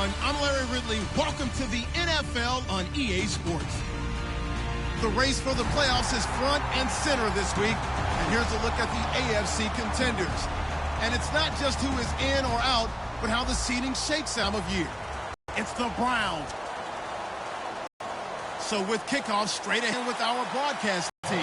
everyone. I'm Larry Ridley. Welcome to the NFL on EA Sports. The race for the playoffs is front and center this week. And here's a look at the AFC contenders. And it's not just who is in or out, but how the seeding shakes time of year. It's the Browns. So with kickoff straight ahead with our broadcast team,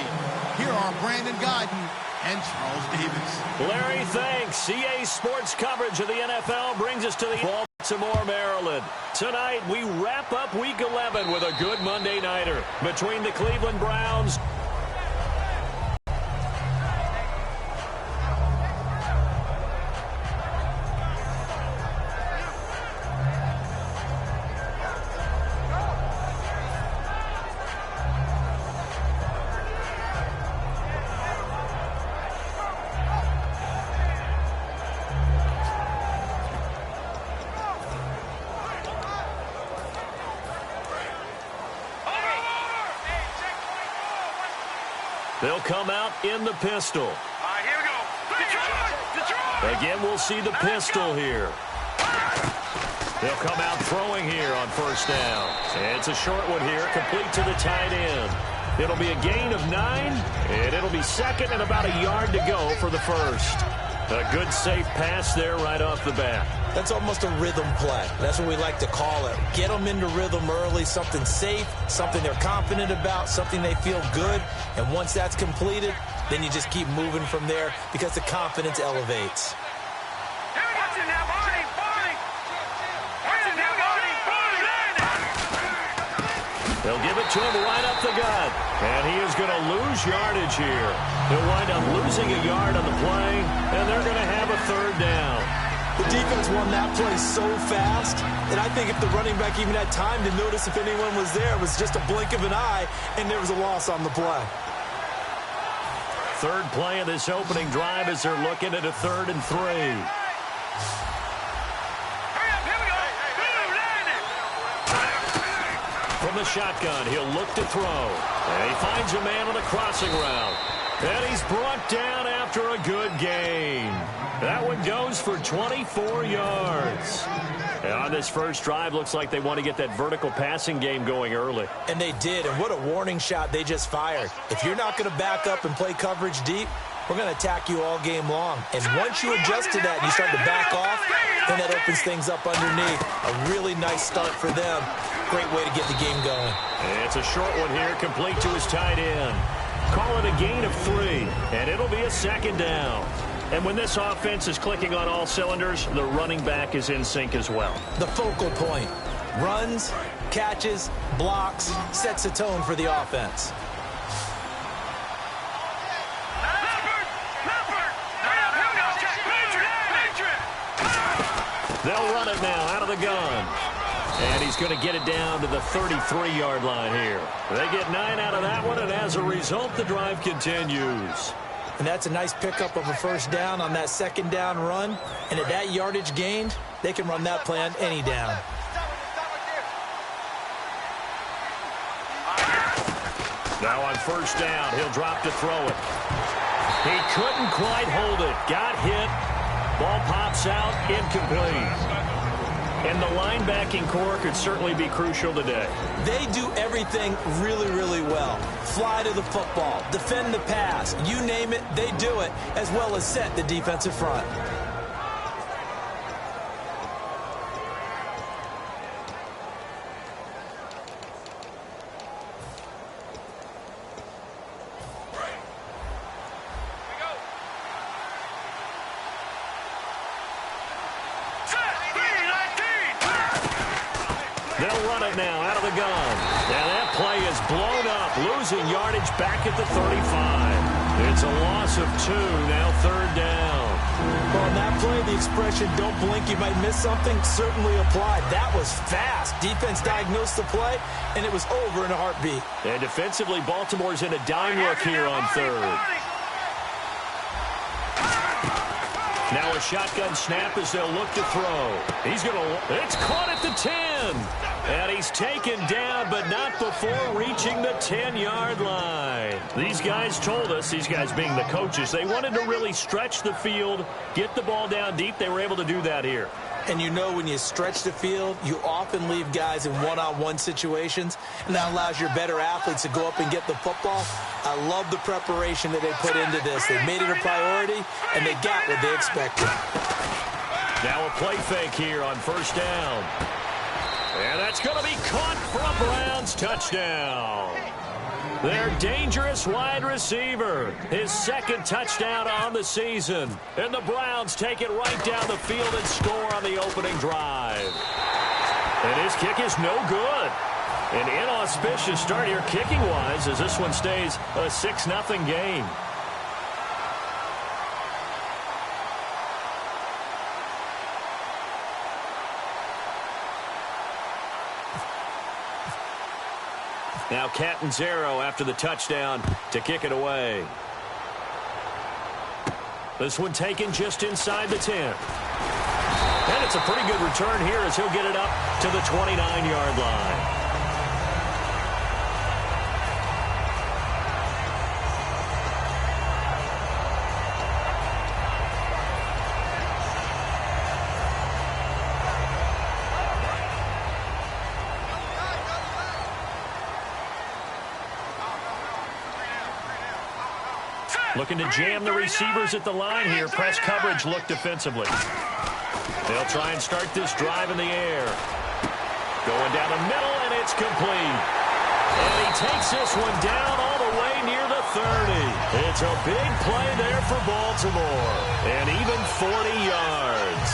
here are Brandon Guyton and Charles Davis. Larry, thanks. EA Sports coverage of the NFL brings us to the Baltimore, Maryland. Tonight, we wrap up Week 11 with a good Monday nighter between the Cleveland Browns. They'll come out in the pistol. All right, here we go. Detroit! Again, we'll see the pistol here. They'll come out throwing here on first down. It's a short one here, complete to the tight end. It'll be a gain of 9, and it'll be second and about a yard to go for the first. A good, safe pass there right off the bat. That's almost a rhythm play. That's what we like to call it. Get them into rhythm early, something safe, something they're confident about, something they feel good. And once that's completed, then you just keep moving from there because the confidence elevates. Here we go. Watch it now, Barney! Watch it now, Barney! They'll give it to him right up the gut. And he is going to lose yardage here. He'll wind up losing a yard on the play, and they're going to have a third down. The defense won that play so fast, and I think if the running back even had time to notice if anyone was there, it was just a blink of an eye, and there was a loss on the play. Third play of this opening drive as they're looking at a 3rd and 3. From the shotgun, he'll look to throw. And he finds a man on a crossing route. And he's brought down after a good gain. That one goes for 24 yards. And on this first drive, looks like they want to get that vertical passing game going early. And they did, and what a warning shot they just fired. If you're not going to back up and play coverage deep, we're going to attack you all game long. And once you adjust to that and you start to back off, then that opens things up underneath. A really nice start for them. Great way to get the game going. And it's a short one here, complete to his tight end. Call it a gain of 3, and it'll be a second down. And when this offense is clicking on all cylinders, the running back is in sync as well. The focal point. Runs, catches, blocks, sets a tone for the offense. They'll run it now out of the gun. And he's going to get it down to the 33-yard line here. They get 9 out of that one, and as a result, the drive continues. And that's a nice pickup of a first down on that second down run. And at that yardage gained, they can run that play on any down. Now on first down, he'll drop to throw it. He couldn't quite hold it. Got hit. Ball pops out, incomplete. And the linebacking core could certainly be crucial today. They do everything really, really well. Fly to the football, defend the pass, you name it, they do it, as well as set the defensive front. They'll run it now out of the gun. Now that play is blown up, losing yardage back at the 35. It's a loss of 2, now third down. Well, on that play, the expression, don't blink, you might miss something, certainly applied. That was fast. Defense diagnosed the play, and it was over in a heartbeat. And defensively, Baltimore's in a dime look here on third. Now a shotgun snap as they'll look to throw. He's going to, it's caught at the 10. And he's taken down, but not before reaching the 10-yard line. These guys told us, these guys being the coaches, they wanted to really stretch the field, get the ball down deep. They were able to do that here. And you know when you stretch the field, you often leave guys in one-on-one situations, and that allows your better athletes to go up and get the football. I love the preparation that they put into this. They made it a priority, and they got what they expected. Now a play fake here on first down. And that's going to be caught for a Browns touchdown. Their dangerous wide receiver, his second touchdown on the season. And the Browns take it right down the field and score on the opening drive. And his kick is no good. An inauspicious start here kicking-wise as this one stays a 6-0 game. Now Catanzaro after the touchdown to kick it away. This one taken just inside the 10. And it's a pretty good return here as he'll get it up to the 29-yard line. Looking to jam the receivers at the line here. Press coverage look defensively. They'll try and start this drive in the air. Going down the middle, and it's complete. And he takes this one down all the way near the 30. It's a big play there for Baltimore. And even 40 yards.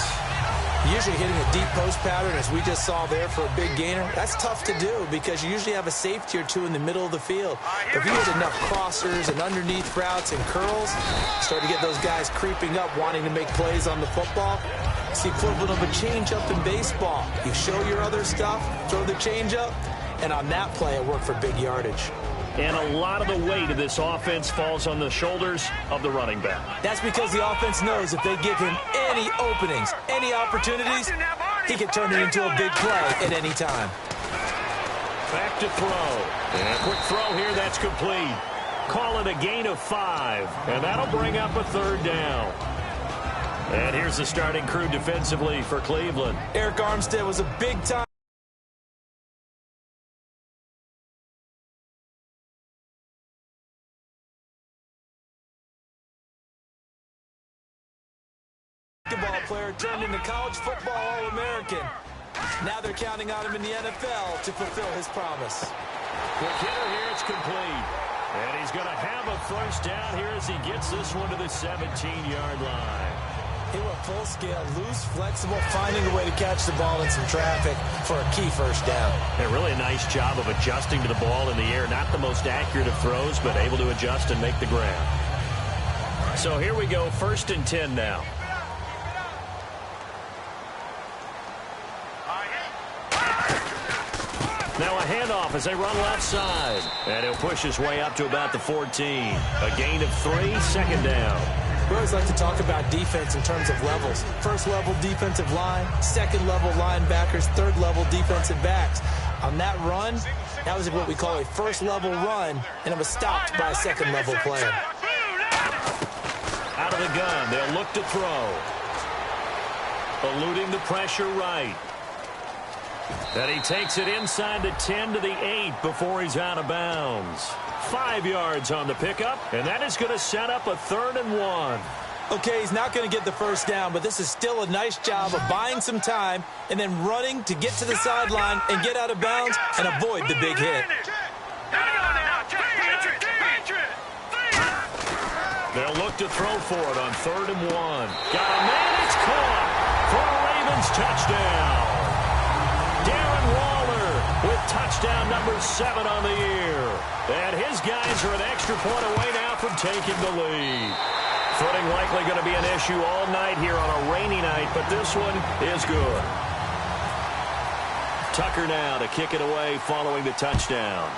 Usually hitting a deep post pattern, as we just saw there for a big gainer, that's tough to do because you usually have a safety or two in the middle of the field. But if you hit enough crossers and underneath routes and curls, start to get those guys creeping up, wanting to make plays on the football. It's the equivalent of a change-up in baseball. You show your other stuff, throw the change-up, and on that play, it worked for big yardage. And a lot of the weight of this offense falls on the shoulders of the running back. That's because the offense knows if they give him any openings, any opportunities, he can turn it into a big play at any time. Back to throw. And a quick throw here, that's complete. Call it a gain of 5. And that'll bring up a third down. And here's the starting crew defensively for Cleveland. Arik Armstead was a big-time basketball player, turned into college football All-American. Now they're counting on him in the NFL to fulfill his promise. Quick hitter here, it's complete. And he's going to have a first down here as he gets this one to the 17-yard line. He went full scale, loose, flexible, finding a way to catch the ball in some traffic for a key first down. And really a nice job of adjusting to the ball in the air. Not the most accurate of throws, but able to adjust and make the grab. So here we go, 1st and 10 now. Now a handoff as they run left side. And he'll push his way up to about the 14. A gain of 3, 2nd down. We always like to talk about defense in terms of levels. First level defensive line, second level linebackers, third level defensive backs. On that run, that was what we call a first level run, and it was stopped by a second level player. Out of the gun, they'll look to throw. Eluding the pressure right. And he takes it inside the 10 to the 8 before he's out of bounds. 5 yards on the pickup, and that is going to set up a 3rd and 1. Okay, he's not going to get the first down, but this is still a nice job of buying some time and then running to get to the sideline and get out of bounds and avoid the big hit. They'll look to throw for it on 3rd and 1. Got a man, it's caught for a Ravens touchdown. Darren Waller with touchdown number 7 on the year. And his guys are an extra point away now from taking the lead. Footing likely going to be an issue all night here on a rainy night, but this one is good. Tucker now to kick it away following the touchdown.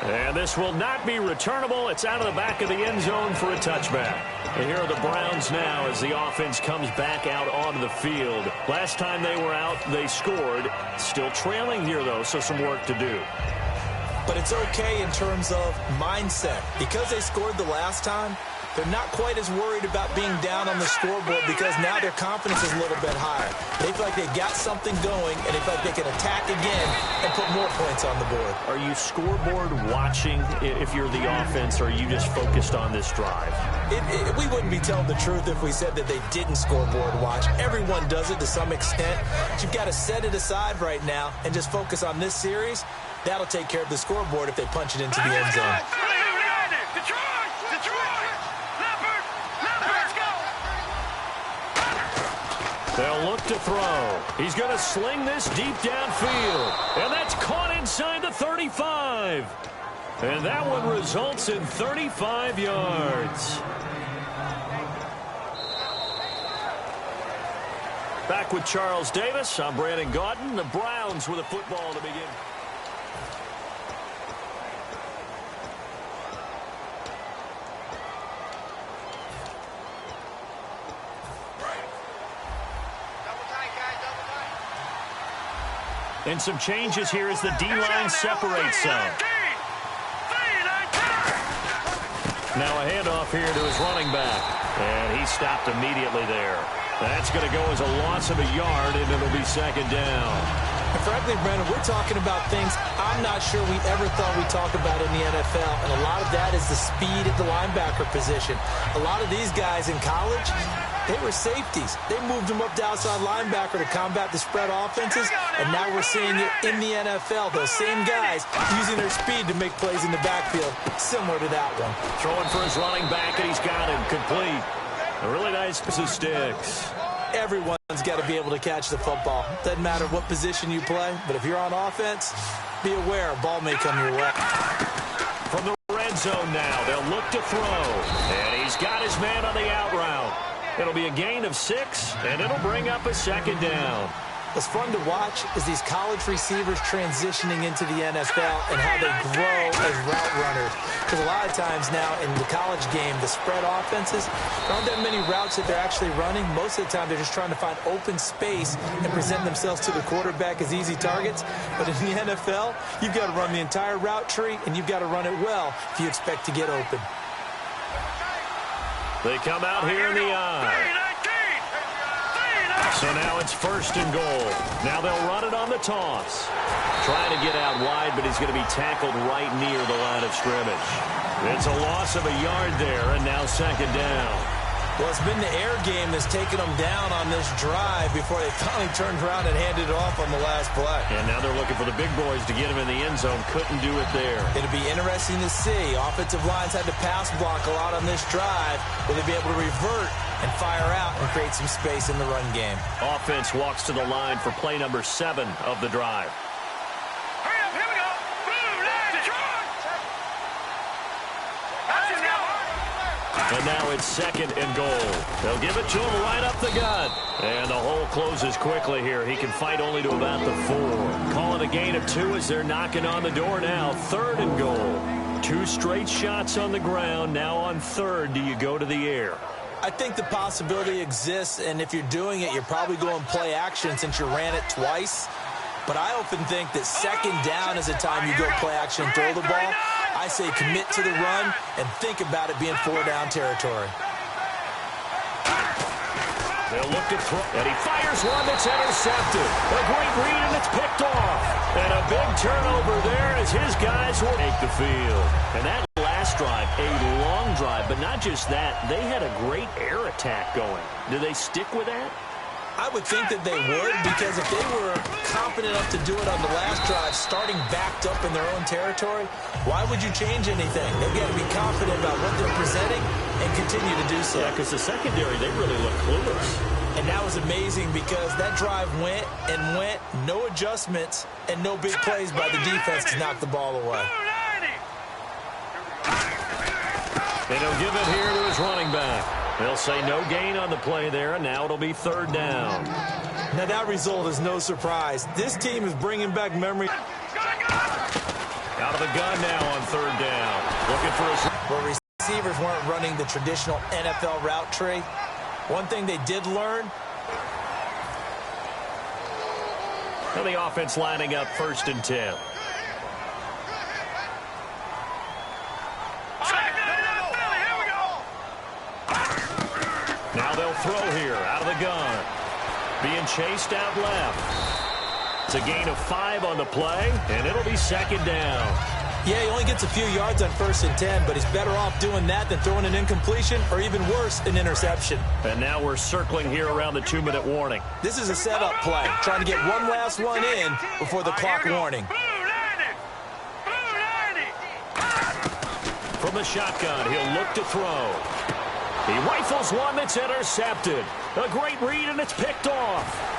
And this will not be returnable. It's out of the back of the end zone for a touchback. And here are the Browns now as the offense comes back out onto the field. Last time they were out, they scored. Still trailing here, though, so some work to do. But it's okay in terms of mindset. Because they scored the last time, they're not quite as worried about being down on the scoreboard because now their confidence is a little bit higher. They feel like they've got something going, and they feel like they can attack again and put more points on the board. Are you scoreboard watching if you're the offense, or are you just focused on this drive? We wouldn't be telling the truth if we said that they didn't scoreboard watch. Everyone does it to some extent. But you've got to set it aside right now and just focus on this series. That'll take care of the scoreboard if they punch it into the end zone. They'll look to throw. He's going to sling this deep downfield. And that's caught inside the 35. And that one results in 35 yards. Back with Charles Davis. I'm Brandon Gaudin. The Browns with a football to begin. And some changes here as the D-line separates some. Now a handoff here to his running back. And he stopped immediately there. That's going to go as a loss of a yard, and it'll be second down. And frankly, Brandon, we're talking about things I'm not sure we ever thought we'd talk about in the NFL. And a lot of that is the speed at the linebacker position. A lot of these guys in college, they were safeties. They moved them up to outside linebacker to combat the spread offenses, and now we're seeing it in the NFL. Those same guys using their speed to make plays in the backfield, similar to that one. Throwing for his running back, and he's got him complete. A really nice piece of sticks. Everyone's got to be able to catch the football. Doesn't matter what position you play, but if you're on offense, be aware a ball may come your way. From the red zone now, they'll look to throw. And he's got his man on the out route. It'll be a gain of 6, and it'll bring up a second down. What's fun to watch is these college receivers transitioning into the NFL and how they grow as route runners. Because a lot of times now in the college game, the spread offenses, there aren't that many routes that they're actually running. Most of the time, they're just trying to find open space and present themselves to the quarterback as easy targets. But in the NFL, you've got to run the entire route tree, and you've got to run it well if you expect to get open. They come out here in the eye. So now it's 1st and goal. Now they'll run it on the toss. Trying to get out wide, but he's going to be tackled right near the line of scrimmage. It's a loss of a yard there, and now second down. Well, it's been the air game that's taken them down on this drive before they finally turned around and handed it off on the last play. And now they're looking for the big boys to get him in the end zone. Couldn't do it there. It'll be interesting to see. Offensive lines had to pass block a lot on this drive. Will they be able to revert and fire out and create some space in the run game? Offense walks to the line for play number 7 of the drive. And now it's 2nd and goal. They'll give it to him right up the gut. And the hole closes quickly here. He can fight only to about the 4. Calling a gain of 2 as they're knocking on the door now. 3rd and goal. 2 straight shots on the ground. Now on 3rd, do you go to the air? I think the possibility exists, and if you're doing it, you're probably going play action since you ran it twice. But I often think that 2nd down is the time you go play action and throw the ball. I say commit to the run and think about it being 4-down territory. They'll look to throw, and he fires one that's intercepted. A great read, and it's picked off. And a big turnover there as his guys will take the field. And that last drive, a long drive, but not just that. They had a great air attack going. Do they stick with that? I would think that they would, because if they were confident enough to do it on the last drive, starting backed up in their own territory, why would you change anything? They've got to be confident about what they're presenting and continue to do so. Yeah, because the secondary, they really look clueless. And that was amazing because that drive went and went, no adjustments, and no big plays by the defense to knock the ball away. And he'll give it here to his running back. They'll say no gain on the play there, and now it'll be 3rd down. Now, that result is no surprise. This team is bringing back memory. Out of the gun now on third down. Looking for a... Well, receivers weren't running the traditional NFL route tree. One thing they did learn. And the offense lining up 1st and 10. Now they'll throw here out of the gun. Being chased out left. It's a gain of 5 on the play, and it'll be 2nd down. Yeah, he only gets a few yards on 1st and 10, but he's better off doing that than throwing an incompletion or even worse, an interception. And now we're circling here around the 2-minute warning. This is a setup play, trying to get one last one in before the clock warning. From the shotgun, he'll look to throw. He rifles one that's intercepted. A great read, and it's picked off.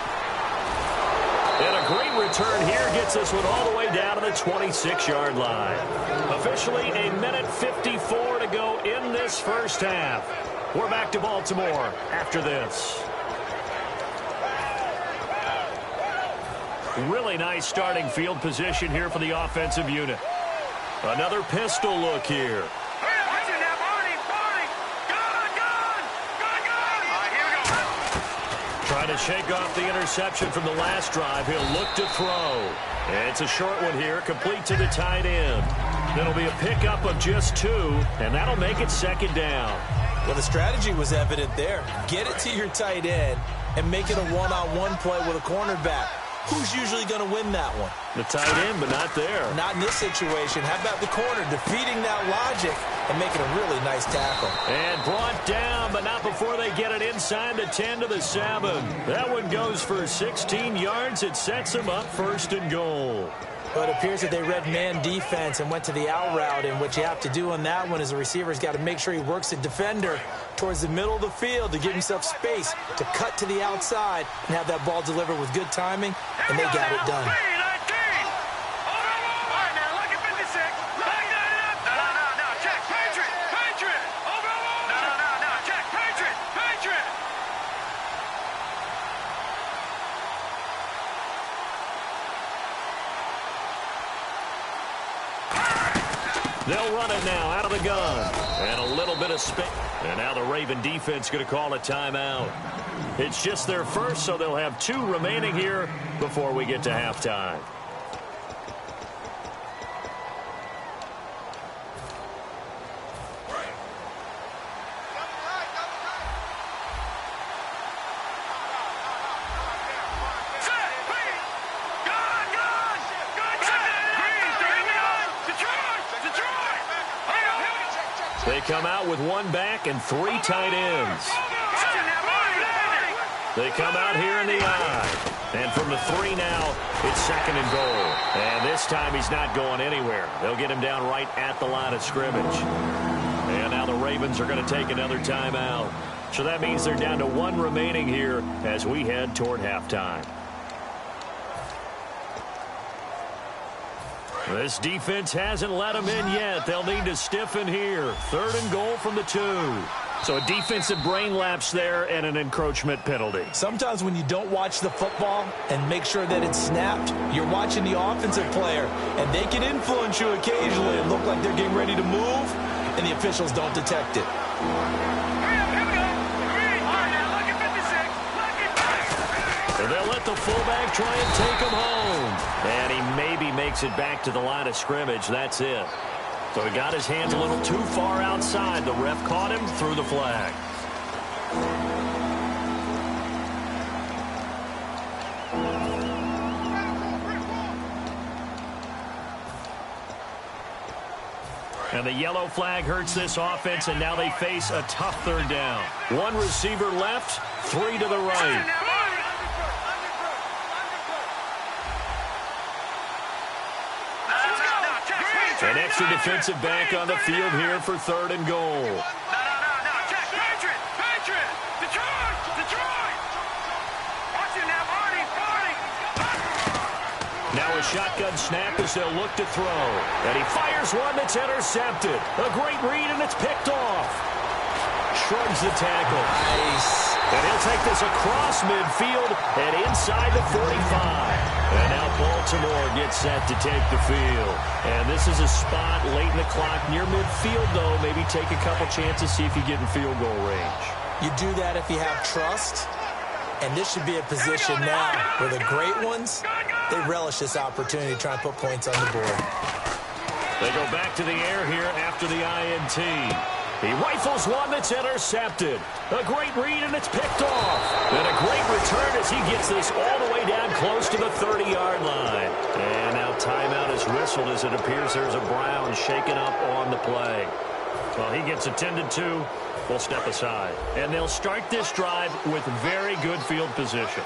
And a great return here gets this one all the way down to the 26-yard line. Officially, 1:54 to go in this first half. We're back to Baltimore after this. Really nice starting field position here for the offensive unit. Another pistol look here. Trying to shake off the interception from the last drive. He'll look to throw. It's a short one here, complete to the tight end. That'll be a pickup of just 2, and that'll make it 2nd down. Well, the strategy was evident there. Get it to your tight end and make it a one-on-one play with a cornerback. Who's usually going to win that one? The tight end, but not there. Not in this situation. How about the corner defeating that logic and making a really nice tackle? And brought down, but not before they get it inside the 10 to the 7. That one goes for 16 yards. It sets them up 1st and goal. But it appears that they read man defense and went to the out route, and what you have to do on that one is the receiver's got to make sure he works the defender towards the middle of the field to give himself space to cut to the outside and have that ball delivered with good timing, and they got it done. They'll run it now out of the gun. And a little bit of space. And now the Raven defense going to call a timeout. It's just their first, so they'll have 2 remaining here before we get to halftime. They come out with 1 back and 3 tight ends. They come out here in the I. And from the 3 now, it's 2nd and goal. And this time he's not going anywhere. They'll get him down right at the line of scrimmage. And now the Ravens are going to take another timeout. So that means they're down to 1 remaining here as we head toward halftime. This defense hasn't let them in yet. They'll need to stiffen here. 3rd and goal from the 2. So a defensive brain lapse there and an encroachment penalty. Sometimes when you don't watch the football and make sure that it's snapped, you're watching the offensive player, and they can influence you occasionally and look like they're getting ready to move, and the officials don't detect it. And they'll let the fullback try and take him home. And he maybe makes it back to the line of scrimmage. That's it. So he got his hands a little too far outside. The ref caught him, threw the flag. And the yellow flag hurts this offense, and now they face a tough 3rd down. 1 receiver left, 3 to the right. An extra defensive back on the field here for 3rd and goal. Check, Patriot! Detroit! Watch it now, Barney! Now a shotgun snap as they'll look to throw. And he fires one that's intercepted. A great read, and it's picked off. Shrugs the tackle. Nice. And he'll take this across midfield and inside the 45. And now Baltimore gets set to take the field. And this is a spot late in the clock near midfield, though. Maybe take a couple chances, see if you get in field goal range. You do that if you have trust. And this should be a position now where the great ones, they relish this opportunity to try and put points on the board. They go back to the air here after the INT. He rifles one that's intercepted. A great read, and it's picked off. And a great return as he gets this all the way down close to the 30-yard line. And now timeout is whistled as it appears there's a Brown shaken up on the play. Well, he gets attended to. We'll step aside. And they'll start this drive with very good field position.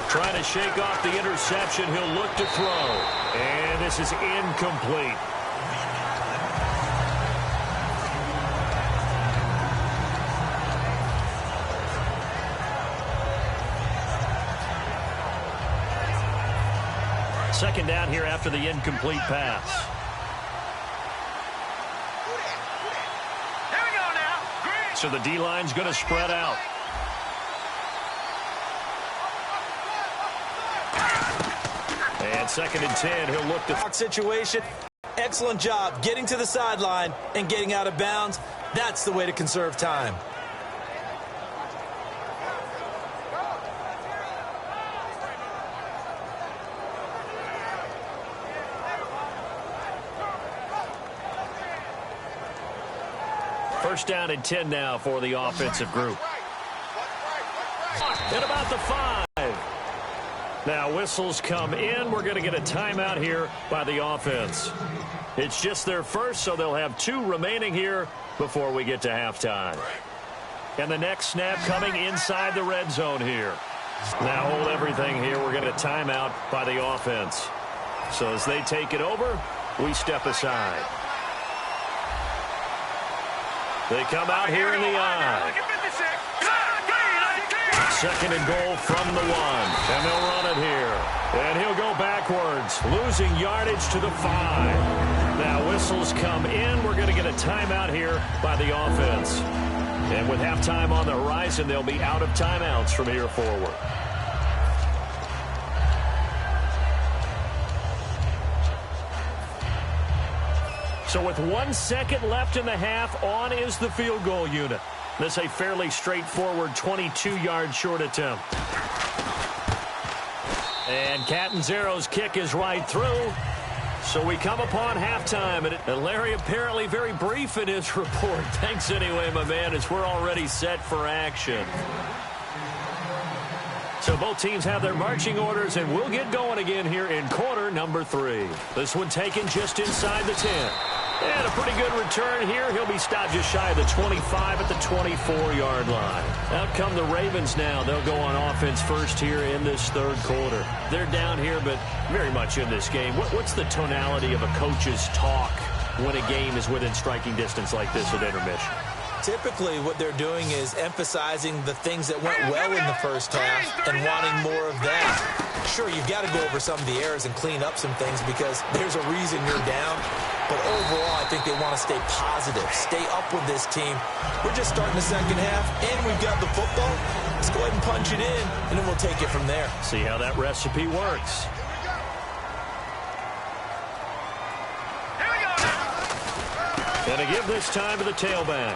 Trying to shake off the interception. He'll look to throw. And this is incomplete. Second down here after the incomplete pass. Here we go now. So the D-line's going to spread out. And 2nd and 10, he'll look to situation. Excellent job getting to the sideline and getting out of bounds. That's the way to conserve time. First down and 10 now for the offensive group. At about the 5. Now whistles come in. We're going to get a timeout here by the offense. It's just their first, so they'll have 2 remaining here before we get to halftime. And the next snap coming inside the red zone here. Now hold everything here. We're going to timeout by the offense. So as they take it over, we step aside. They come out here in the I. 2nd and goal from the 1. And they'll run it here. And he'll go backwards, losing yardage to the 5. Now whistles come in. We're going to get a timeout here by the offense. And with halftime on the horizon, they'll be out of timeouts from here forward. So with 1 second left in the half, on is the field goal unit. This a fairly straightforward 22-yard short attempt. And Catanzaro's kick is right through. So we come upon halftime, and Larry apparently very brief in his report. Thanks anyway, my man, as we're already set for action. So both teams have their marching orders, and we'll get going again here in quarter number 3. This one taken just inside the 10. And a pretty good return here. He'll be stopped just shy of the 25 at the 24-yard line. Out come the Ravens now. They'll go on offense first here in this 3rd quarter. They're down here, but very much in this game. What's the tonality of a coach's talk when a game is within striking distance like this at intermission? Typically, what they're doing is emphasizing the things that went well in the first half and wanting more of that. Sure, you've got to go over some of the errors and clean up some things because there's a reason you're down. But overall, I think they want to stay positive, stay up with this team. We're just starting the second half, and we've got the football. Let's go ahead and punch it in, and then we'll take it from there. See how that recipe works. Gonna give this time to the tailback.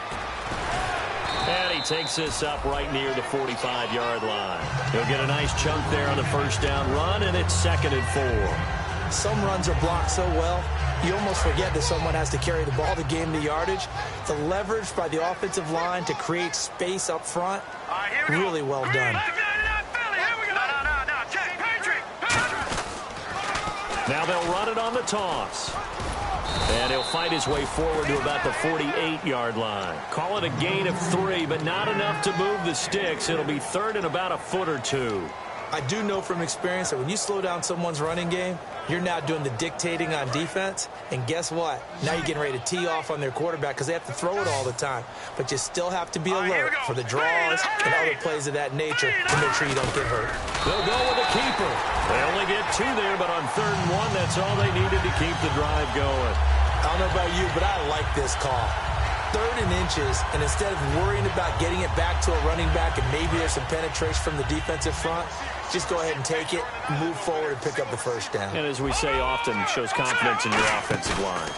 And he takes this up right near the 45-yard line. He'll get a nice chunk there on the first down run, and it's 2nd and 4. Some runs are blocked so well, you almost forget that someone has to carry the ball to gain the yardage. The leverage by the offensive line to create space up front, really well done. Now they'll run it on the toss. And he'll fight his way forward to about the 48-yard line. Call it a gain of 3, but not enough to move the sticks. It'll be 3rd and about a foot or 2. I do know from experience that when you slow down someone's running game, you're now doing the dictating on defense. And guess what? Now you're getting ready to tee off on their quarterback because they have to throw it all the time. But you still have to be alert for the draws and other plays of that nature to make sure you don't get hurt. They'll go with a keeper. They only get 2 there, but on 3rd and 1, that's all they needed to keep the drive going. I don't know about you, but I like this call. 3rd and inches, and instead of worrying about getting it back to a running back and maybe there's some penetration from the defensive front, just go ahead and take it, move forward, and pick up the 1st down. And as we say often, it shows confidence in your offensive line.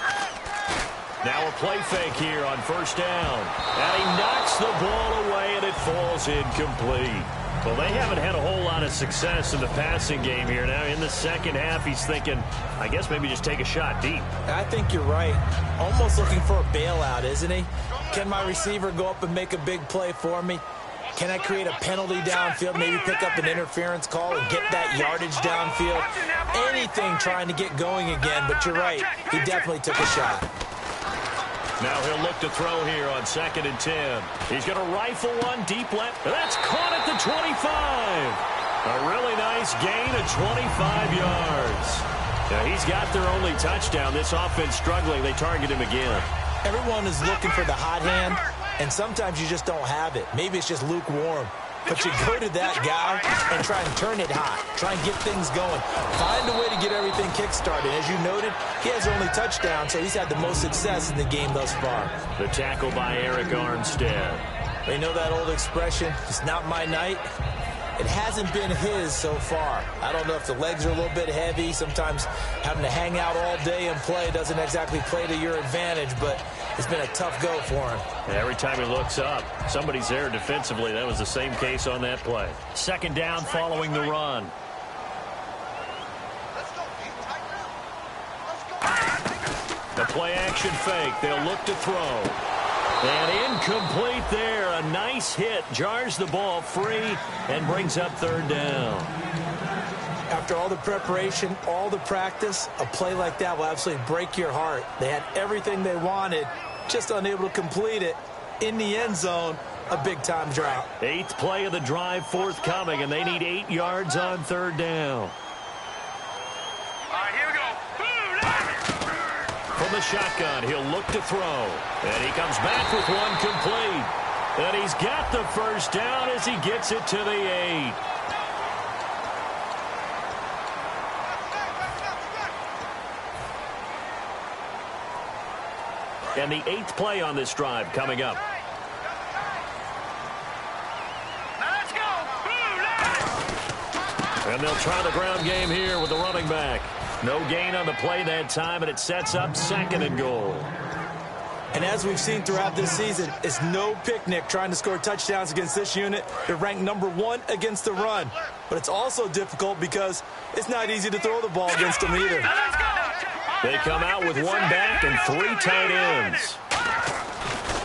Now a play fake here on 1st down. And he knocks the ball away, and it falls incomplete. Well, they haven't had a whole lot of success in the passing game here. Now, in the second half, he's thinking, I guess maybe just take a shot deep. I think you're right. Almost looking for a bailout, isn't he? Can my receiver go up and make a big play for me? Can I create a penalty downfield, maybe pick up an interference call and get that yardage downfield? Anything trying to get going again, but you're right. He definitely took a shot. Now he'll look to throw here on 2nd and 10. He's going to rifle one deep left. That's caught at the 25. A really nice gain of 25 yards. Now he's got their only touchdown. This offense struggling. They target him again. Everyone is looking for the hot hand, and sometimes you just don't have it. Maybe it's just lukewarm. But you go to that guy and try and turn it hot. Try and get things going. Find a way to get everything kick-started. As you noted, he has only touchdown, so he's had the most success in the game thus far. The tackle by RdSkNsT21. They know that old expression, it's not my night. It hasn't been his so far. I don't know if the legs are a little bit heavy. Sometimes having to hang out all day and play doesn't exactly play to your advantage, but it's been a tough go for him. Every time he looks up, somebody's there defensively. That was the same case on that play. 2nd down following the run. The play action fake. They'll look to throw. And incomplete there. A nice hit. Jars the ball free and brings up 3rd down. After all the preparation, all the practice, a play like that will absolutely break your heart. They had everything they wanted, just unable to complete it. In the end zone, a big-time drop. 8th play of the drive forthcoming, and they need 8 yards on 3rd down. All right, here we go. From the shotgun, he'll look to throw. And he comes back with one complete. And he's got the 1st down as he gets it to the 8. And the 8th play on this drive coming up. Let's go. And they'll try the ground game here with the running back. No gain on the play that time, and it sets up 2nd and goal. And as we've seen throughout this season, it's no picnic trying to score touchdowns against this unit. They're ranked number 1 against the run. But it's also difficult because it's not easy to throw the ball against them either. They come out with 1 back and 3 tight ends.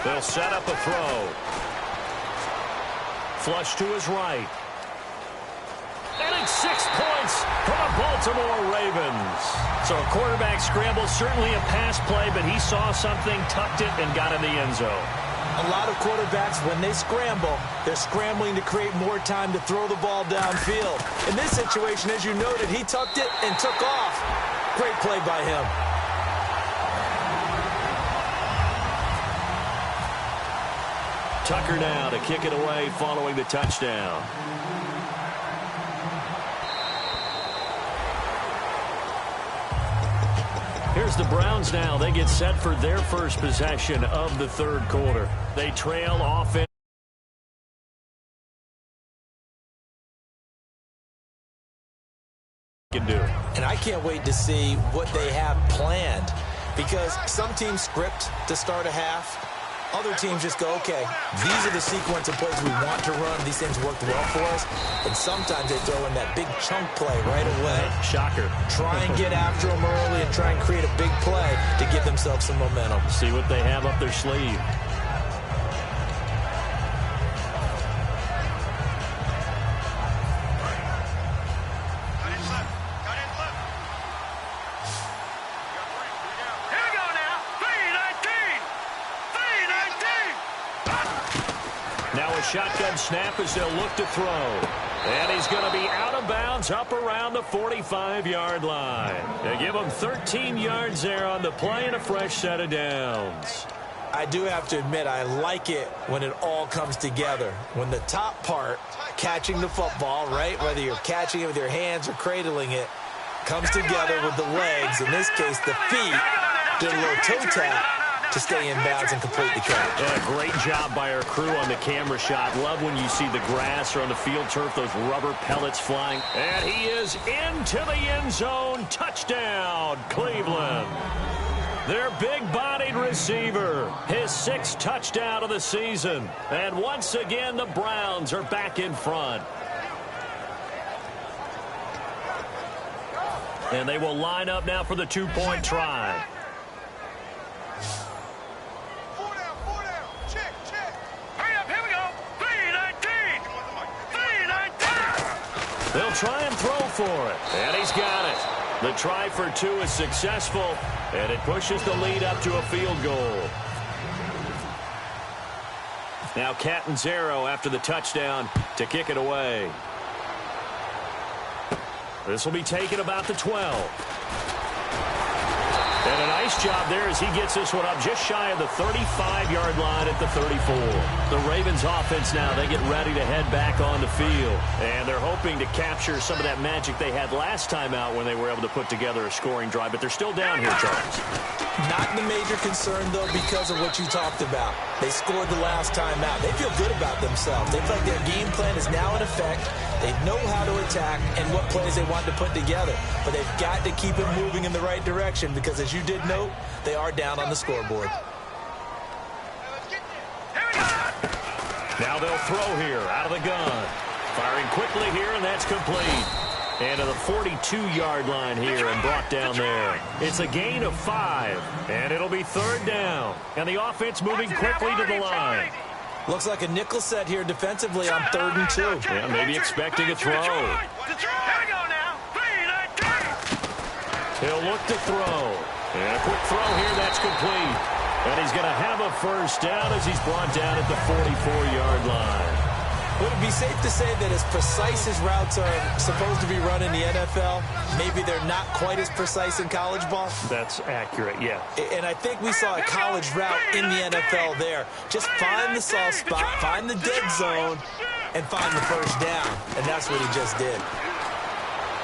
They'll set up a throw. Flush to his right. And it's 6 points for the Baltimore Ravens. So a quarterback scramble, certainly a pass play, but he saw something, tucked it, and got in the end zone. A lot of quarterbacks, when they scramble, they're scrambling to create more time to throw the ball downfield. In this situation, as you noted, he tucked it and took off. Great play by him. Tucker now to kick it away following the touchdown. Here's the Browns now. They get set for their first possession of the 3rd quarter. They trail offense. Can do. And I can't wait to see what they have planned, because some teams script to start a half. Other teams just go, okay, these are the sequence of plays we want to run. These things worked well for us. And sometimes they throw in that big chunk play right away. Shocker. Try and get after them early and try and create a big play to give themselves some momentum. See what they have up their sleeve. Shotgun snap as they'll look to throw. And he's going to be out of bounds up around the 45-yard line. They give him 13 yards there on the play and a fresh set of downs. I do have to admit, I like it when it all comes together. When the top part catching the football, right? Whether you're catching it with your hands or cradling it, comes together with the legs. In this case, the feet did a little toe tap to stay in bounds and complete the catch. Yeah, great job by our crew on the camera shot. Love when you see the grass or on the field turf, those rubber pellets flying. And he is into the end zone. Touchdown, Cleveland. Their big-bodied receiver, his 6th touchdown of the season. And once again, the Browns are back in front. And they will line up now for the 2-point try. They'll try and throw for it. And he's got it. The try for 2 is successful, and it pushes the lead up to a field goal. Now Catanzaro after the touchdown to kick it away. This will be taken about the 12. And a nice job there as he gets this one up just shy of the 35-yard line at the 34. The Ravens offense now, they get ready to head back on the field. And they're hoping to capture some of that magic they had last time out when they were able to put together a scoring drive. But they're still down here, Charles. Not the major concern, though, because of what you talked about. They scored the last time out. They feel good about themselves. They feel like their game plan is now in effect. They know how to attack and what plays they want to put together. But they've got to keep it moving in the right direction because, as you did note, they are down on the scoreboard. Now they'll throw here out of the gun. Firing quickly here, and that's complete. And to the 42-yard line here and brought down there. It's a gain of 5, and it'll be 3rd down. And the offense moving quickly to the line. Looks like a nickel set here defensively on 3rd and 2. Yeah, maybe expecting a throw. He'll look to throw. And a quick throw here, that's complete. And he's going to have a 1st down as he's brought down at the 44-yard line. Would it be safe to say that as precise as routes are supposed to be run in the NFL, maybe they're not quite as precise in college ball? That's accurate, yeah. And I think we saw a college route in the NFL there. Just find the soft spot, find the dead zone, and find the 1st down. And that's what he just did.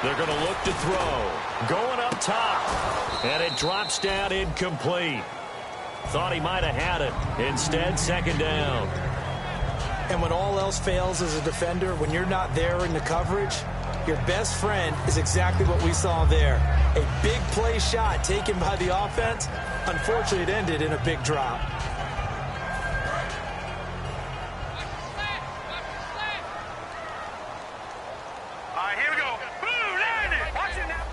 They're going to look to throw. Going up top. And it drops down incomplete. Thought he might have had it. Instead, 2nd down. And when all else fails as a defender, when you're not there in the coverage, your best friend is exactly what we saw there. A big play shot taken by the offense. Unfortunately, it ended in a big drop. All right, here we go. Boom, landed. Watch it now.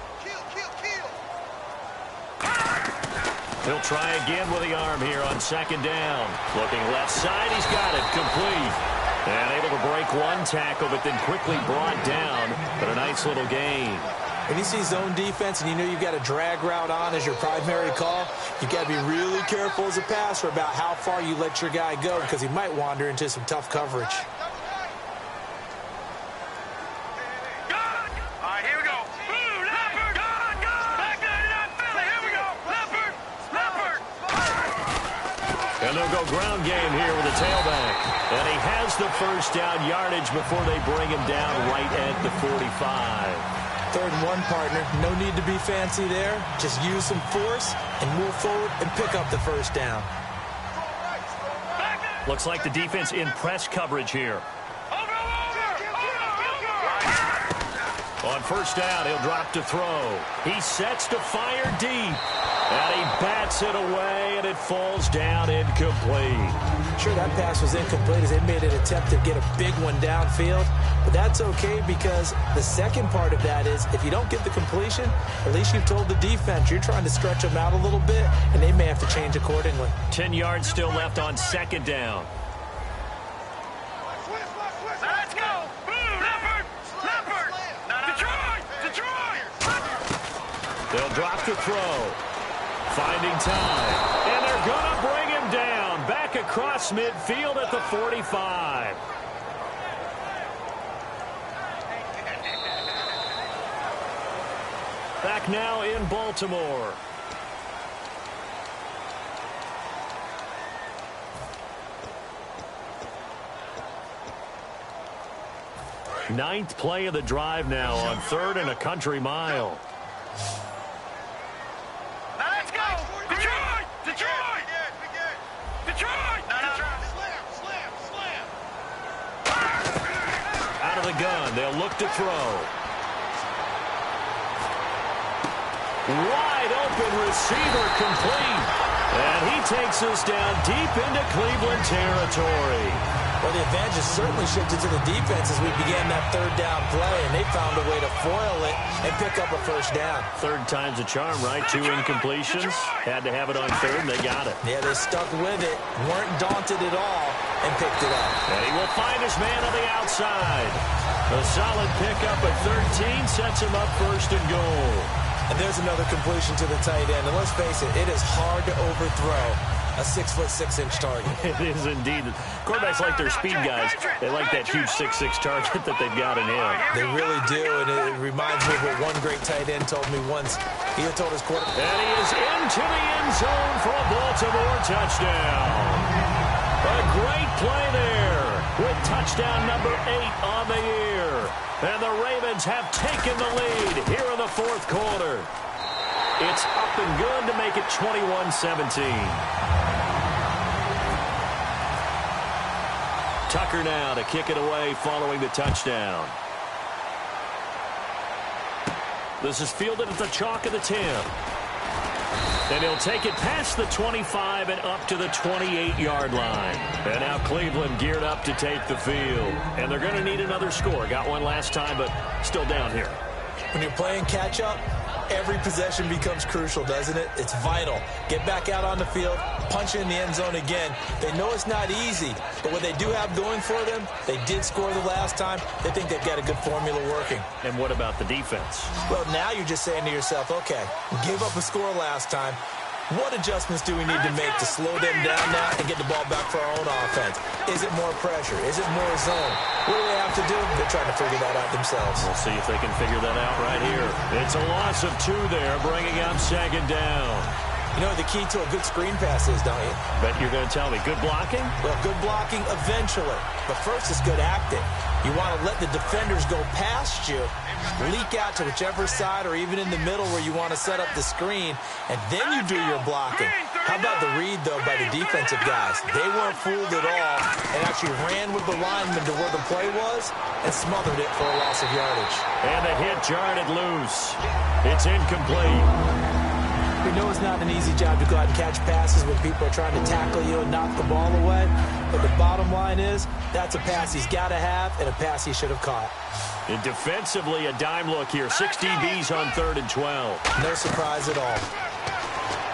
He'll try again with the arm here on 2nd down. Looking left side, he's got it, complete. And able to break one tackle, but then quickly brought down. But a nice little gain. When you see zone defense and you know you've got a drag route on as your primary call, you've got to be really careful as a passer about how far you let your guy go because he might wander into some tough coverage. And they'll go ground game here with a tailback. And he has the 1st down yardage before they bring him down right at the 45. 3rd and 1, partner. No need to be fancy there. Just use some force and move forward and pick up the 1st down. Looks like the defense in press coverage here. On 1st down, he'll drop to throw. He sets to fire deep. And he bats it away, and it falls down incomplete. Sure, that pass was incomplete as they made an attempt to get a big one downfield. But that's okay because the second part of that is if you don't get the completion, at least you've told the defense you're trying to stretch them out a little bit, and they may have to change accordingly. 10 yards still left on 2nd down. Let's go. Boom, Leopard. Detroit. They'll drop to throw. Finding time. And they're going to bring him down. Back across midfield at the 45. Back now in Baltimore. Ninth play of the drive now on 3rd and a country mile. Now let's go! Detroit! Detroit! Detroit! Slam! Out of the gun. They'll look to throw. Wide open receiver complete. And he takes us down deep into Cleveland territory. Well, the advantage has certainly shifted to the defense as we began that 3rd down play, and they found a way to foil it and pick up a 1st down. 3rd time's a charm, right? 2 incompletions. Had to have it on 3rd, and they got it. Yeah, they stuck with it, weren't daunted at all, and picked it up. And he will find his man on the outside. A solid pickup at 13 sets him up 1st and goal. And there's another completion to the tight end. And let's face it is hard to overthrow a 6'6" target. It is indeed. Quarterbacks like their speed guys. They like that huge 6'6" target that they've got in him. They really do, and it reminds me of what one great tight end told me once. He had told his quarterback. And he is into the end zone for a Baltimore touchdown. A great play there with touchdown number 8 on the year. And the Ravens have taken the lead here in the 4th quarter. It's up and good to make it 21-17. Tucker now to kick it away following the touchdown. This is fielded at the chalk of the 10. And he'll take it past the 25 and up to the 28-yard line. And now Cleveland geared up to take the field. And they're going to need another score. Got one last time, but still down here. When you're playing catch-up, every possession becomes crucial, doesn't it? It's vital. Get back out on the field, punch in the end zone again. They know it's not easy, but what they do have going for them, they did score the last time. They think they've got a good formula working. And what about the defense? Well, now you're just saying to yourself, okay, gave up a score last time. What adjustments do we need to make to slow them down now and get the ball back for our own offense? Is it more pressure? Is it more zone? What do they have to do? They're trying to figure that out themselves. We'll see if they can figure that out right here. It's a loss of 2 there, bringing up 2nd down. You know what the key to a good screen pass is, don't you? Bet you're going to tell me. Good blocking? Well, good blocking eventually. But first, it's good acting. You want to let the defenders go past you, leak out to whichever side or even in the middle where you want to set up the screen, and then you do your blocking. How about the read, though, by the defensive guys? They weren't fooled at all and actually ran with the lineman to where the play was and smothered it for a loss of yardage. And the hit jarred it loose. It's incomplete. We know it's not an easy job to go out and catch passes when people are trying to tackle you and knock the ball away. But the bottom line is, that's a pass he's got to have and a pass he should have caught. And defensively, a dime look here. 6 DBs on 3rd and 12. No surprise at all.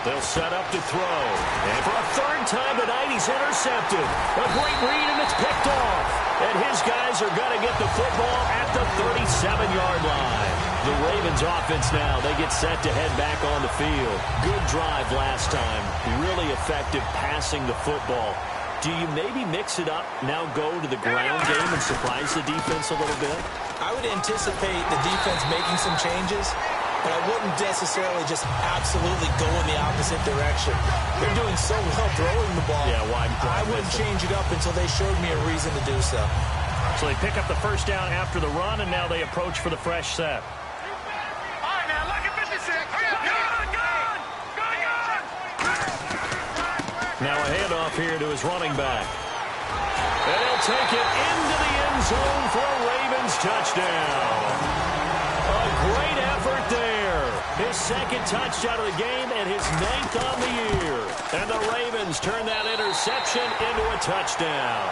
They'll set up to throw. And for a 3rd time tonight, he's intercepted. A great read, and it's picked off. And his guys are going to get the football at the 37-yard line. The Ravens offense now, they get set to head back on the field. Good drive last time. Really effective passing the football. Do you maybe mix it up, now go to the ground game and surprise the defense a little bit? I would anticipate the defense making some changes, but I wouldn't necessarily just absolutely go in the opposite direction. They're doing so well throwing the ball. Yeah, I wouldn't change it up until they showed me a reason to do so. So they pick up the 1st down after the run, and now they approach for the fresh set. Now a handoff here to his running back. And he'll take it into the end zone for a Ravens touchdown. A great effort there. His 2nd touchdown of the game and his 9th on the year. And the Ravens turn that interception into a touchdown.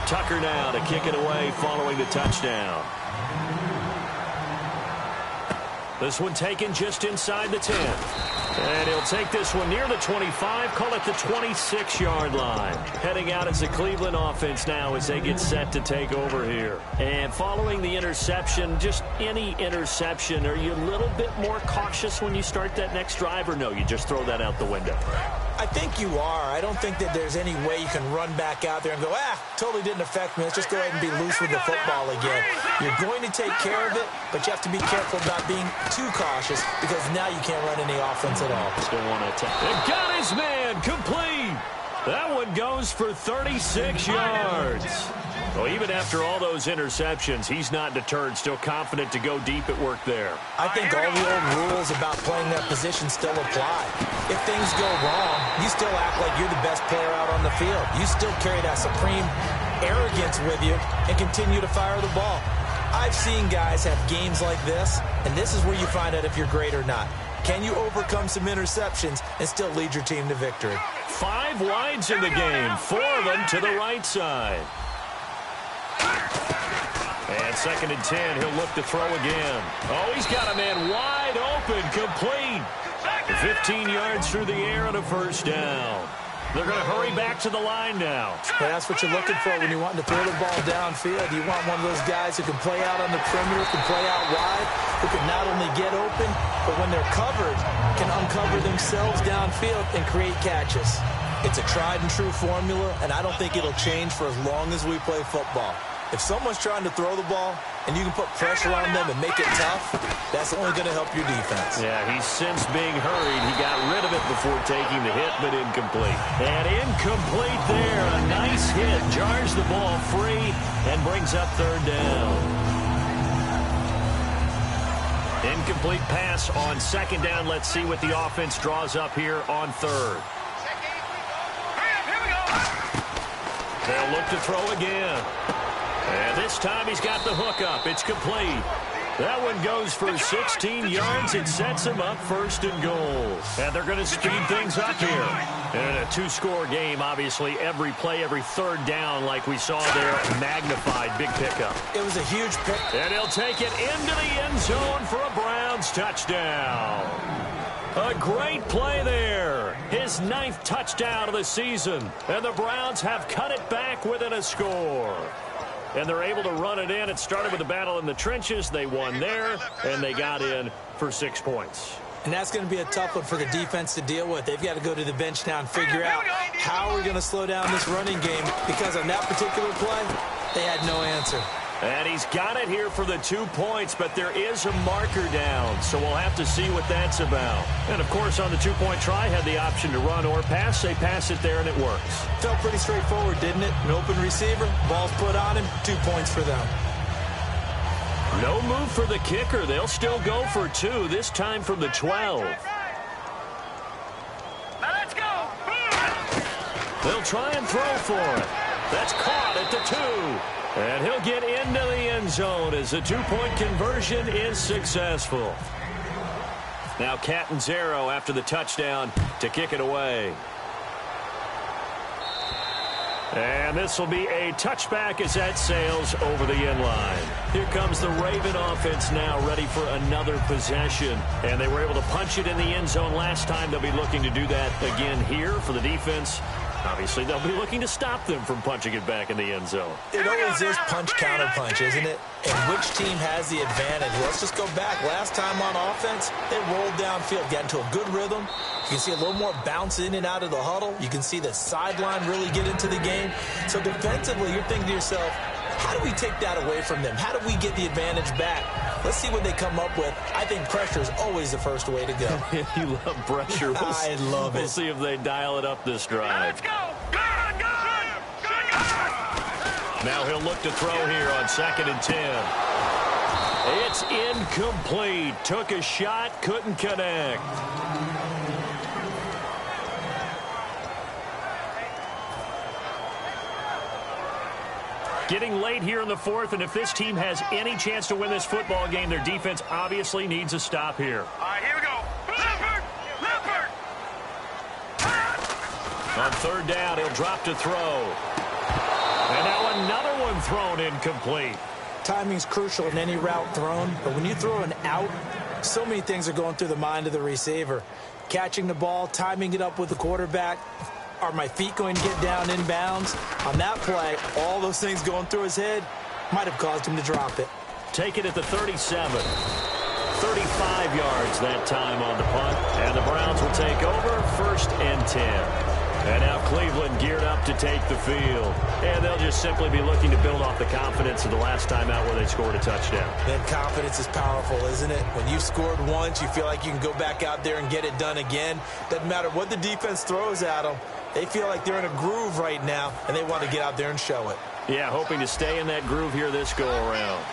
Tucker now to kick it away following the touchdown. This one taken just inside the 10. And he'll take this one near the 25, call it the 26-yard line. Heading out as the Cleveland offense now as they get set to take over here. And following the interception, just any interception, are you a little bit more cautious when you start that next drive, or no, you just throw that out the window? I think you are. I don't think that there's any way you can run back out there and go, totally didn't affect me. Let's just go ahead and be loose with the football again. You're going to take care of it, but you have to be careful about being too cautious because now you can't run any offense at all. Still want to attack. They've got his man complete. That one goes for 36 yards. Well, even after all those interceptions, he's not deterred, still confident to go deep at work there. I think all the old rules about playing that position still apply. If things go wrong, you still act like you're the best player out on the field. You still carry that supreme arrogance with you and continue to fire the ball. I've seen guys have games like this, and this is where you find out if you're great or not. Can you overcome some interceptions and still lead your team to victory? 5 wides in the game, 4 of them to the right side. And 2nd and 10, he'll look to throw again. Oh, he's got a man wide open, complete. 15 yards through the air and a first down. They're going to hurry back to the line now. Well, that's what you're looking for when you want to throw the ball downfield. You want one of those guys who can play out on the perimeter, can play out wide, who can not only get open, but when they're covered, can uncover themselves downfield and create catches. It's a tried and true formula, and I don't think it'll change for as long as we play football. If someone's trying to throw the ball and you can put pressure on them and make it tough, that's only going to help your defense. Yeah, he's since being hurried. He got rid of it before taking the hit, but incomplete. And incomplete there. A nice hit. Jars the ball free and brings up 3rd down. Incomplete pass on 2nd down. Let's see what the offense draws up here on 3rd. They'll look to throw again. And this time he's got the hook up. It's complete. That one goes for 16 yards. It sets him up 1st and goal. And they're going to speed things up here. And in a 2-score game, obviously, every play, every 3rd down, like we saw there, magnified. Big pickup. It was a huge pick. And he'll take it into the end zone for a Browns touchdown. A great play there. His 9th touchdown of the season. And the Browns have cut it back within a score. And they're able to run it in. It started with a battle in the trenches. They won there, and they got in for 6 points. And that's going to be a tough one for the defense to deal with. They've got to go to the bench now and figure out how we're going to slow down this running game, because on that particular play, they had no answer. And he's got it here for the 2 points, but there is a marker down, so we'll have to see what that's about. And, of course, on the 2-point try, had the option to run or pass. They pass it there, and it works. Felt pretty straightforward, didn't it? An open receiver, ball's put on him, 2 points for them. No move for the kicker. They'll still go for 2, this time from the 12. Now let's go. They'll try and throw for it. That's caught at the 2. And he'll get into the end zone as the 2-point conversion is successful. Now Catanzaro after the touchdown to kick it away. And this will be a touchback as that sails over the end line. Here comes the Raven offense now, ready for another possession. And they were able to punch it in the end zone last time. They'll be looking to do that again here for the defense. Obviously, they'll be looking to stop them from punching it back in the end zone. It always is punch-counter-punch, isn't it? And which team has the advantage? Let's just go back. Last time on offense, they rolled downfield, got into a good rhythm. You can see a little more bounce in and out of the huddle. You can see the sideline really get into the game. So defensively, you're thinking to yourself, how do we take that away from them? How do we get the advantage back? Let's see what they come up with. I think pressure is always the first way to go. You love pressure. I love it. We'll see if they dial it up this drive. Let's go. Good, good, good, good. Now he'll look to throw here on 2nd and 10. It's incomplete. Took a shot, couldn't connect. Getting late here in the 4th, and if this team has any chance to win this football game, their defense obviously needs a stop here. All right, here we go. Leopard, leopard. On 3rd down, he'll drop to throw. And now another one thrown incomplete. Timing's crucial in any route thrown, but when you throw an out, so many things are going through the mind of the receiver. Catching the ball, timing it up with the quarterback. Are my feet going to get down in bounds? On that play, all those things going through his head might have caused him to drop it. Take it at the 37. 35 yards that time on the punt. And the Browns will take over 1st and 10. And now Cleveland geared up to take the field. And they'll just simply be looking to build off the confidence of the last time out where they scored a touchdown. Then confidence is powerful, isn't it? When you've scored once, you feel like you can go back out there and get it done again. Doesn't matter what the defense throws at them. They feel like they're in a groove right now, and they want to get out there and show it. Yeah, hoping to stay in that groove here this go-around.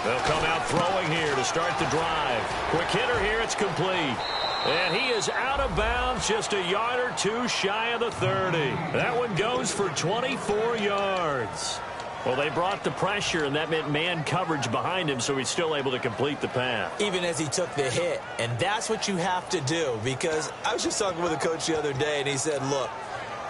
They'll come out throwing here to start the drive. Quick hitter here, it's complete. And he is out of bounds, just a yard or two shy of the 30. That one goes for 24 yards. Well, they brought the pressure, and that meant man coverage behind him, so he's still able to complete the pass. Even as he took the hit. And that's what you have to do, because I was just talking with a coach the other day, and he said, look,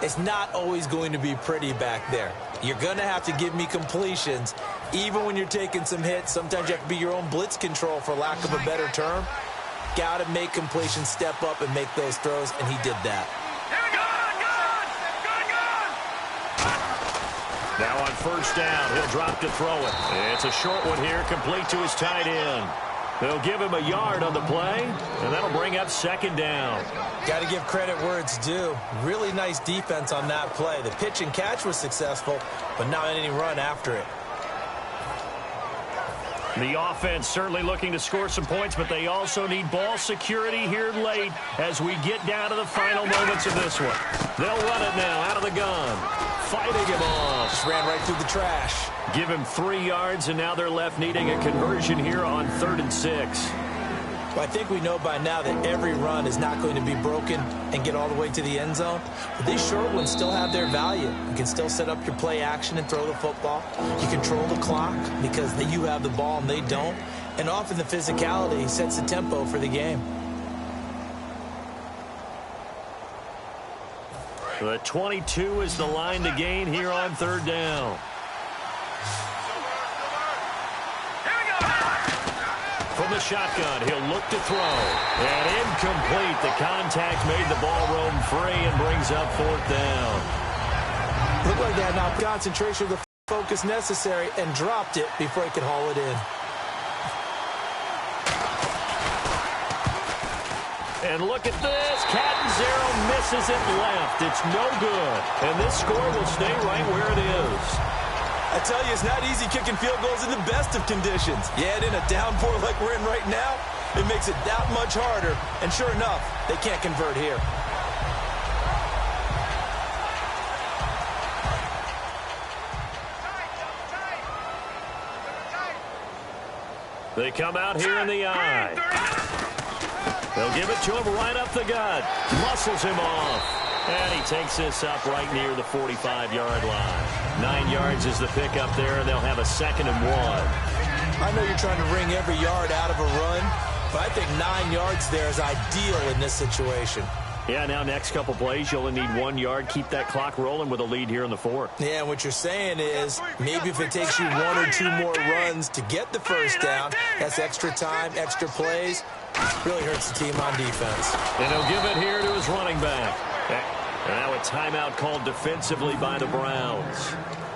it's not always going to be pretty back there. You're going to have to give me completions. Even when you're taking some hits, sometimes you have to be your own blitz control, for lack of a better term. Got to make completions, step up, and make those throws, and he did that. Now on first down, he'll drop to throw it. It's a short one here, complete to his tight end. They'll give him a yard on the play, and that'll bring up second down. Got to give credit where it's due. Really nice defense on that play. The pitch and catch was successful, but not any run after it. The offense certainly looking to score some points, but they also need ball security here late as we get down to the final moments of this one. They'll run it now out of the gun. Fighting him off. Just ran right through the trash. Give him 3 yards, and now they're left needing a conversion here on 3rd and 6. Well, I think we know by now that every run is not going to be broken and get all the way to the end zone. But these short ones still have their value. You can still set up your play action and throw the football. You control the clock because you have the ball and they don't. And often the physicality sets the tempo for the game. The 22 is the line to gain here on 3rd down. From the shotgun, he'll look to throw. And incomplete. The contact made the ball roam free and brings up 4th down. Looked like that now. Concentration of the focus necessary and dropped it before he could haul it in. And look at this. Catanzaro misses it left. It's no good. And this score will stay right where it is. I tell you, it's not easy kicking field goals in the best of conditions. Yet in a downpour like we're in right now, it makes it that much harder. And sure enough, they can't convert here. They come out here in the eye. They'll give it to him right up the gut. Muscles him off. And he takes this up right near the 45-yard line. 9 yards is the pickup there, and they'll have a 2nd and 1. I know you're trying to wring every yard out of a run, but I think 9 yards there is ideal in this situation. Yeah, now next couple plays, you only need 1 yard. Keep that clock rolling with a lead here in the 4th. Yeah, what you're saying is maybe if it takes you 1 or 2 more runs to get the first down, that's extra time, extra plays. Really hurts the team on defense. And he'll give it here to his running back. Now a timeout called defensively by the Browns.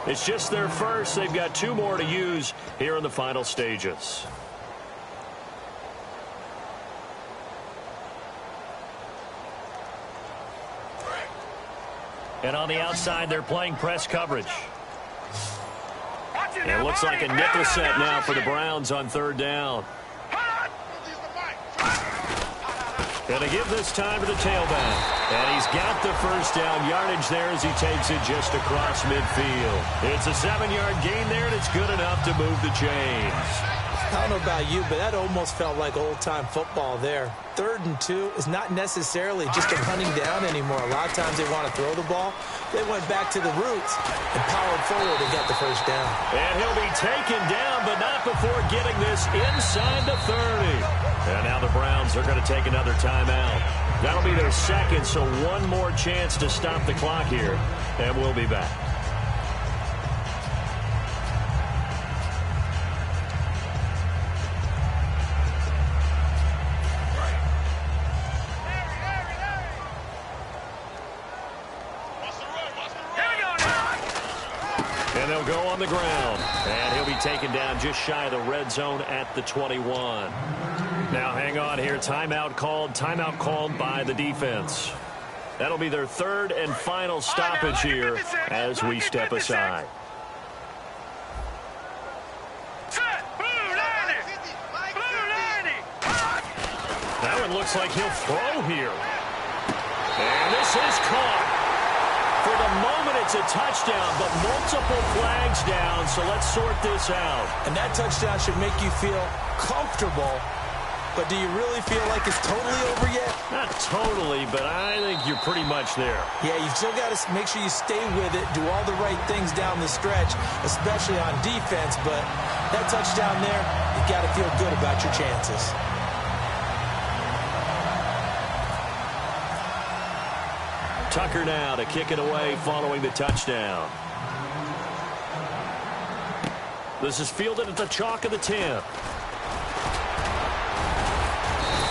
It's just their first. They've got 2 more to use here in the final stages. And on the outside, they're playing press coverage. And it looks like a nickel set now for the Browns on 3rd down. And they give this time to the tailback. And he's got the first down yardage there as he takes it just across midfield. It's a 7-yard gain there, and it's good enough to move the chains. I don't know about you, but that almost felt like old-time football there. 3rd and 2 is not necessarily just a hunting down anymore. A lot of times they want to throw the ball. They went back to the roots and powered forward and got the first down. And he'll be taken down, but not before getting this inside the 30. And now the Browns are going to take another timeout. That'll be their 2nd, so 1 more chance to stop the clock here. And we'll be back. And they'll go on the ground. And he'll be taken down just shy of the red zone at the 21. Now hang on here. Timeout called by the defense. That'll be their third and final stoppage here as we step aside. That one looks like he'll throw here. And this is caught. For the moment, it's a touchdown, but multiple flags down, so let's sort this out. And that touchdown should make you feel comfortable, but do you really feel like it's totally over yet? Not totally, but I think you're pretty much there. Yeah, you've still got to make sure you stay with it, do all the right things down the stretch, especially on defense, but that touchdown there, you've got to feel good about your chances. Tucker now to kick it away following the touchdown. This is fielded at the chalk of the 10.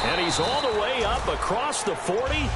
And he's all the way up across the 40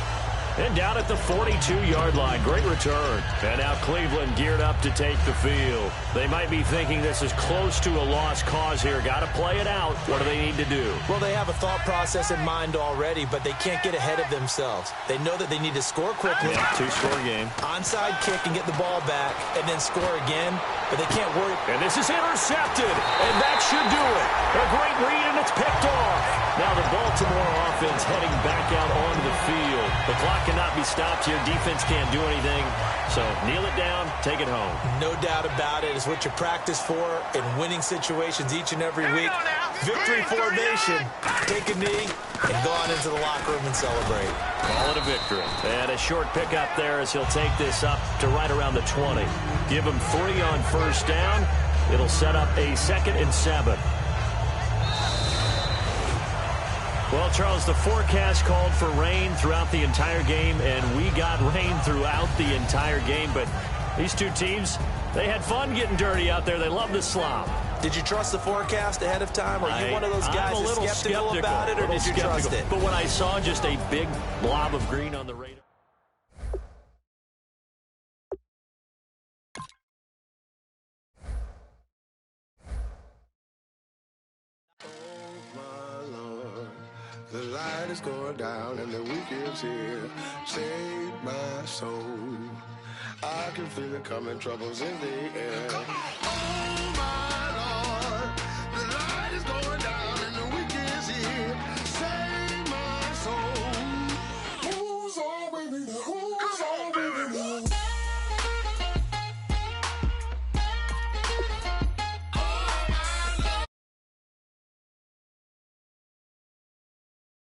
and down at the 42-yard line. Great return. And now Cleveland geared up to take the field. They might be thinking this is close to a lost cause here. Got to play it out. What do they need to do? Well, they have a thought process in mind already, but they can't get ahead of themselves. They know that they need to score quickly. Yeah, two-score game. Onside kick and get the ball back and then score again, but they can't worry. And this is intercepted, and that should do it. A great read, and it's picked off. Now the Baltimore offense heading back out onto the field. The clock cannot be stopped here. Defense can't do anything. So kneel it down, take it home. No doubt about it. It's what you practice for in winning situations each and every week. Victory formation. Take a knee and go on into the locker room and celebrate. Call it a victory. And a short pickup there as he'll take this up to right around the 20. Give him 3 on first down. It'll set up a 2nd and 7. Well, Charles, the forecast called for rain throughout the entire game, and we got rain throughout the entire game. But these two teams, they had fun getting dirty out there. They love the slop. Did you trust the forecast ahead of time? Are you one of those guys that's skeptical about it, or did you trust it? But when I saw just a big blob of green on the radar. The light is going down and the weekend's here. Save my soul. I can feel it coming, troubles in the air. Oh my